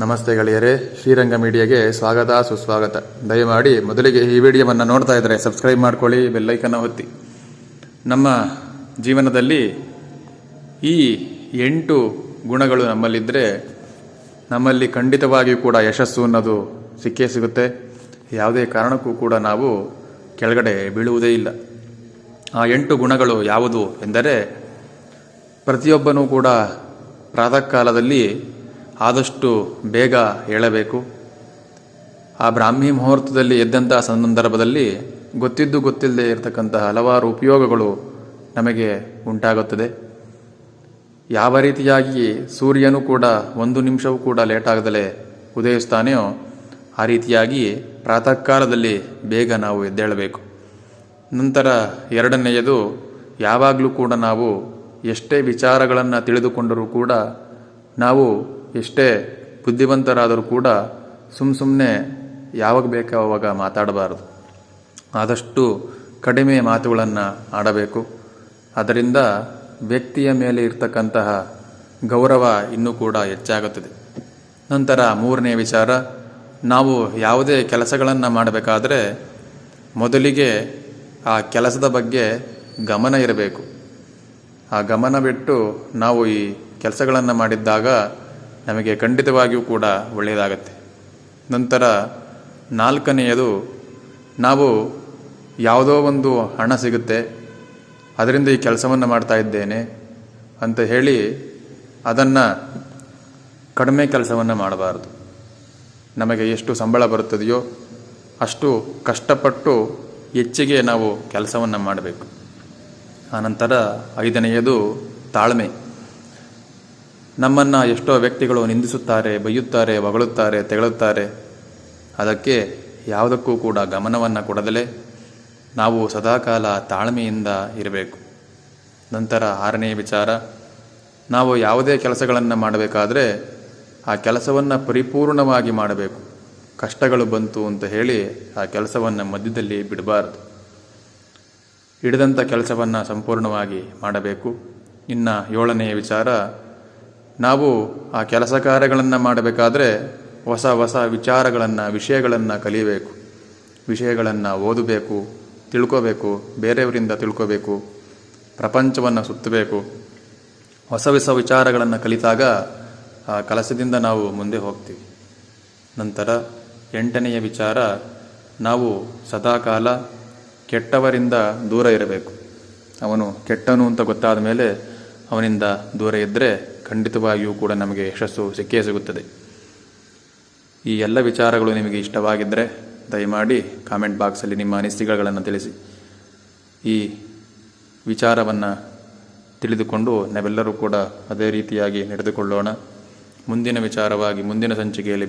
ನಮಸ್ತೆ ಗೆಳೆಯರೇ, ಶ್ರೀರಂಗ ಮೀಡಿಯಾಗೆ ಸ್ವಾಗತ ಸುಸ್ವಾಗತ. ದಯಮಾಡಿ ಮೊದಲಿಗೆ ಈ ವಿಡಿಯೋವನ್ನು ನೋಡ್ತಾ ಇದ್ದರೆ ಸಬ್ಸ್ಕ್ರೈಬ್ ಮಾಡ್ಕೊಳ್ಳಿ, ಬೆಲ್ಲೈಕನ್ನು ಒತ್ತಿ. ನಮ್ಮ ಜೀವನದಲ್ಲಿ ಈ 8 ಗುಣಗಳು ನಮ್ಮಲ್ಲಿದ್ದರೆ ನಮ್ಮಲ್ಲಿ ಖಂಡಿತವಾಗಿಯೂ ಕೂಡ ಯಶಸ್ಸು ಅನ್ನೋದು ಸಿಕ್ಕೇ ಸಿಗುತ್ತೆ. ಯಾವುದೇ ಕಾರಣಕ್ಕೂ ಕೂಡ ನಾವು ಕೆಳಗಡೆ ಬೀಳುವುದೇ ಇಲ್ಲ. ಆ 8 ಗುಣಗಳು ಯಾವುದು ಎಂದರೆ, ಪ್ರತಿಯೊಬ್ಬನೂ ಕೂಡ ಪ್ರಾತಃ ಕಾಲದಲ್ಲಿ ಆದಷ್ಟು ಬೇಗ ಏಳಬೇಕು. ಆ ಬ್ರಾಹ್ಮಿ ಮುಹೂರ್ತದಲ್ಲಿ ಎದ್ದಂತಹ ಸಂದರ್ಭದಲ್ಲಿ ಗೊತ್ತಿದ್ದು ಗೊತ್ತಿಲ್ಲದೆ ಇರತಕ್ಕಂತಹ ಹಲವಾರು ಉಪಯೋಗಗಳು ನಮಗೆ ಉಂಟಾಗುತ್ತದೆ. ಯಾವ ರೀತಿಯಾಗಿ ಸೂರ್ಯನೂ ಕೂಡ 1 ನಿಮಿಷವೂ ಕೂಡ ಲೇಟಾಗದಲೇ ಉದಯಿಸ್ತಾನೆಯೋ ಆ ರೀತಿಯಾಗಿ ಪ್ರಾತಃ ಕಾಲದಲ್ಲಿ ಬೇಗ ನಾವು ಎದ್ದೇಳಬೇಕು. ನಂತರ ಎರಡನೆಯದು, ಯಾವಾಗಲೂ ಕೂಡ ನಾವು ಎಷ್ಟೇ ವಿಚಾರಗಳನ್ನು ತಿಳಿದುಕೊಂಡರೂ ಕೂಡ, ನಾವು ಎಷ್ಟೇ ಬುದ್ಧಿವಂತರಾದರೂ ಕೂಡ ಸುಮ್ಮನೆ ಯಾವಾಗ ಬೇಕೋ ಆವಾಗ ಮಾತಾಡಬಾರದು. ಆದಷ್ಟು ಕಡಿಮೆ ಮಾತುಗಳನ್ನು ಆಡಬೇಕು. ಅದರಿಂದ ವ್ಯಕ್ತಿಯ ಮೇಲೆ ಇರ್ತಕ್ಕಂತಹ ಗೌರವ ಇನ್ನೂ ಕೂಡ ಹೆಚ್ಚಾಗುತ್ತದೆ. ನಂತರ ಮೂರನೇ ವಿಚಾರ, ನಾವು ಯಾವುದೇ ಕೆಲಸಗಳನ್ನು ಮಾಡಬೇಕಾದ್ರೆ ಮೊದಲಿಗೆ ಆ ಕೆಲಸದ ಬಗ್ಗೆ ಗಮನ ಇರಬೇಕು. ಆ ಗಮನ ಬಿಟ್ಟು ನಾವು ಈ ಕೆಲಸಗಳನ್ನು ಮಾಡಿದ್ದಾಗ ನಮಗೆ ಖಂಡಿತವಾಗಿಯೂ ಕೂಡ ಒಳ್ಳೆಯದಾಗತ್ತೆ. ನಂತರ ನಾಲ್ಕನೆಯದು, ನಾವು ಯಾವುದೋ ಒಂದು ಹಣ ಸಿಗುತ್ತೆ, ಅದರಿಂದ ಈ ಕೆಲಸವನ್ನು ಮಾಡ್ತಾ ಇದ್ದೇನೆ ಅಂತ ಹೇಳಿ ಅದನ್ನು ಕಡಿಮೆ ಕೆಲಸವನ್ನು ಮಾಡಬಾರ್ದು. ನಮಗೆ ಎಷ್ಟು ಸಂಬಳ ಬರುತ್ತದೆಯೋ ಅಷ್ಟು ಕಷ್ಟಪಟ್ಟು ಹೆಚ್ಚಿಗೆ ನಾವು ಕೆಲಸವನ್ನು ಮಾಡಬೇಕು. ಆನಂತರ ಐದನೆಯದು ತಾಳ್ಮೆ. ನಮ್ಮನ್ನು ಎಷ್ಟೋ ವ್ಯಕ್ತಿಗಳು ನಿಂದಿಸುತ್ತಾರೆ, ಬೈಯುತ್ತಾರೆ, ಹೊಗಳುತ್ತಾರೆ, ತೆಗಳುತ್ತಾರೆ. ಅದಕ್ಕೆ ಯಾವುದಕ್ಕೂ ಕೂಡ ಗಮನವನ್ನು ಕೊಡದಲೇ ನಾವು ಸದಾಕಾಲ ತಾಳ್ಮೆಯಿಂದ ಇರಬೇಕು. ನಂತರ ಆರನೆಯ ವಿಚಾರ, ನಾವು ಯಾವುದೇ ಕೆಲಸಗಳನ್ನು ಮಾಡಬೇಕಾದ್ರೆ ಆ ಕೆಲಸವನ್ನು ಪರಿಪೂರ್ಣವಾಗಿ ಮಾಡಬೇಕು. ಕಷ್ಟಗಳು ಬಂತು ಅಂತ ಹೇಳಿ ಆ ಕೆಲಸವನ್ನು ಮಧ್ಯದಲ್ಲಿ ಬಿಡಬಾರದು. ಹಿಡಿದಂಥ ಕೆಲಸವನ್ನು ಸಂಪೂರ್ಣವಾಗಿ ಮಾಡಬೇಕು. ಇನ್ನು ಏಳನೆಯ ವಿಚಾರ, ನಾವು ಆ ಕೆಲಸ ಕಾರ್ಯಗಳನ್ನು ಮಾಡಬೇಕಾದ್ರೆ ಹೊಸ ಹೊಸ ವಿಷಯಗಳನ್ನು ಕಲಿಯಬೇಕು. ವಿಷಯಗಳನ್ನು ಓದಬೇಕು, ತಿಳ್ಕೋಬೇಕು, ಬೇರೆಯವರಿಂದ ತಿಳ್ಕೋಬೇಕು, ಪ್ರಪಂಚವನ್ನು ಸುತ್ತಬೇಕು. ಹೊಸ ಹೊಸ ವಿಚಾರಗಳನ್ನು ಕಲಿತಾಗ ಆ ಕೆಲಸದಿಂದ ನಾವು ಮುಂದೆ ಹೋಗ್ತೀವಿ. ನಂತರ 8ನೆಯ ವಿಚಾರ, ನಾವು ಸದಾಕಾಲ ಕೆಟ್ಟವರಿಂದ ದೂರ ಇರಬೇಕು. ಅವನು ಕೆಟ್ಟನು ಅಂತ ಗೊತ್ತಾದ ಮೇಲೆ ಅವನಿಂದ ದೂರ ಇದ್ದರೆ ಖಂಡಿತವಾಗಿಯೂ ಕೂಡ ನಮಗೆ ಯಶಸ್ಸು ಸಿಕ್ಕೇ ಸಿಗುತ್ತದೆ. ಈ ಎಲ್ಲ ವಿಚಾರಗಳು ನಿಮಗೆ ಇಷ್ಟವಾಗಿದ್ದರೆ ದಯಮಾಡಿ ಕಾಮೆಂಟ್ ಬಾಕ್ಸಲ್ಲಿ ನಿಮ್ಮ ಅನಿಸಿಕೆಗಳನ್ನು ತಿಳಿಸಿ. ಈ ವಿಚಾರವನ್ನು ತಿಳಿದುಕೊಂಡು ನಾವೆಲ್ಲರೂ ಕೂಡ ಅದೇ ರೀತಿಯಾಗಿ ನಡೆದುಕೊಳ್ಳೋಣ. ಮುಂದಿನ ವಿಚಾರವಾಗಿ ಮುಂದಿನ ಸಂಚಿಕೆಯಲ್ಲಿ